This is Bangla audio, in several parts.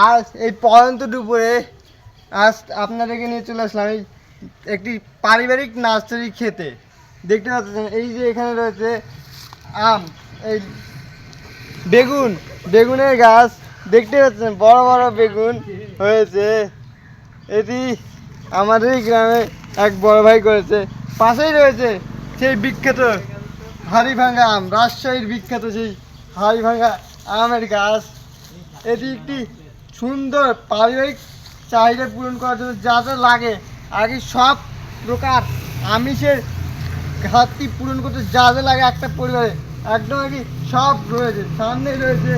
আজ এই পরন্ত দুপুরে আজ আপনাদেরকে নিয়ে চলে আসলাম এই একটি পারিবারিক নার্সারি খেতে। দেখতে পাচ্ছেন এই যে এখানে রয়েছে আম, এই বেগুনের গাছ দেখতে পাচ্ছেন, বড় বড় বেগুন হয়েছে। এটি আমাদের গ্রামে এক বড় ভাই করেছে। পাশেই রয়েছে সেই বিখ্যাত হাড়িভাঙ্গা আম, রাজশাহীর বিখ্যাত সেই হাড়িভাঙ্গা আমের গাছ। এটি একটি সুন্দর পারিবারিক চাহিদা পূরণ করার জন্য যা যা লাগে আগে সব প্রকার আমিষের ঘাটতি পূরণ করতে যা যা লাগে একটা পরিবারে একদম আর কি সব রয়েছে। সামনে রয়েছে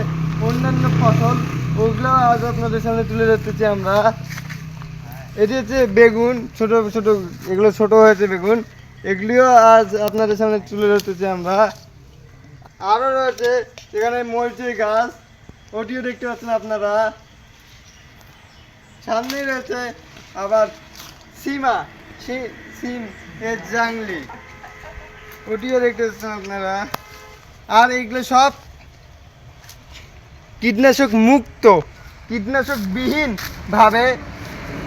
অন্যান্য ফসল, ওগুলো আজ আপনাদের সামনে তুলে ধরতেছি আমরা। এটি হচ্ছে বেগুন, ছোট ছোট, এগুলো ছোট হয়েছে বেগুন, এগুলিও আজ আপনাদের সামনে তুলে ধরতেছি আমরা। আরও রয়েছে এখানে মরিচের গাছ, ওটিও দেখতে পাচ্ছেন আপনারা। সামনেই রয়েছে আবার সিম এর জাংলি, ওটিও দেখতে পাচ্ছেন আপনারা। আর এগুলো সব কীটনাশক মুক্ত, কীটনাশক বিহীনভাবে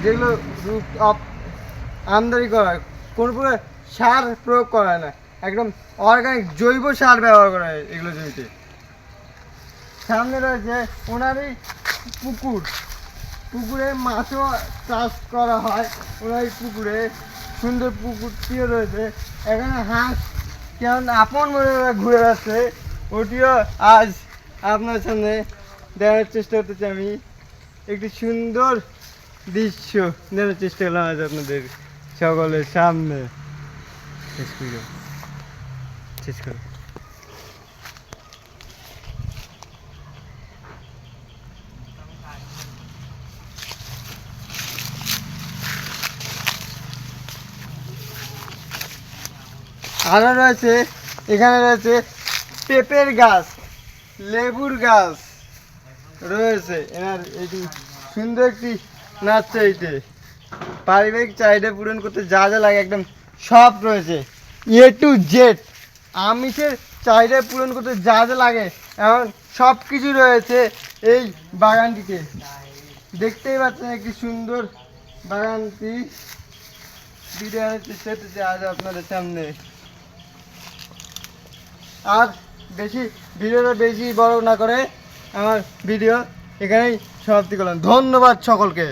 যেগুলো আমদানি করা হয়, কোনো প্রকার সার প্রয়োগ করা হয় না, একদম অর্গানিক জৈব সার ব্যবহার করা হয় এগুলো জমিতে। সামনে রয়েছে ওনারই পুকুরে মাছও চাষ করা হয় ওনারই পুকুরে, সুন্দর পুকুরটিও রয়েছে। এখানে হাঁস কেমন আপন মনে ঘুরে যাচ্ছে, ওটিও আজ আপনার সামনে দেখানোর চেষ্টা করতেছি। আমি একটি সুন্দর দৃশ্য দেখানোর চেষ্টা করলাম আজ আপনাদের সকলের সামনে। শেষ করো। আরও রয়েছে এখানে রয়েছে পেঁপের গাছ, লেবুর গাছ রয়েছে। এনার এটি সুন্দর একটি নার্সারিতে পারিবারিক চাহিদা পূরণ করতে যা যা লাগে একদম সব রয়েছে, এ টু জেড। আমিষের চাহিদা পূরণ করতে যা যা লাগে এখন সব কিছু রয়েছে এই বাগানটিতে। দেখতেই পাচ্ছেন একটি সুন্দর বাগানটি ভিডিও আনার চেষ্টা করতেছি আজ আপনাদের সামনে। আর ভিডিওটা বেশি বড় না করে আমার ভিডিও এখানেই সমাপ্তি করলাম। ধন্যবাদ সকলকে।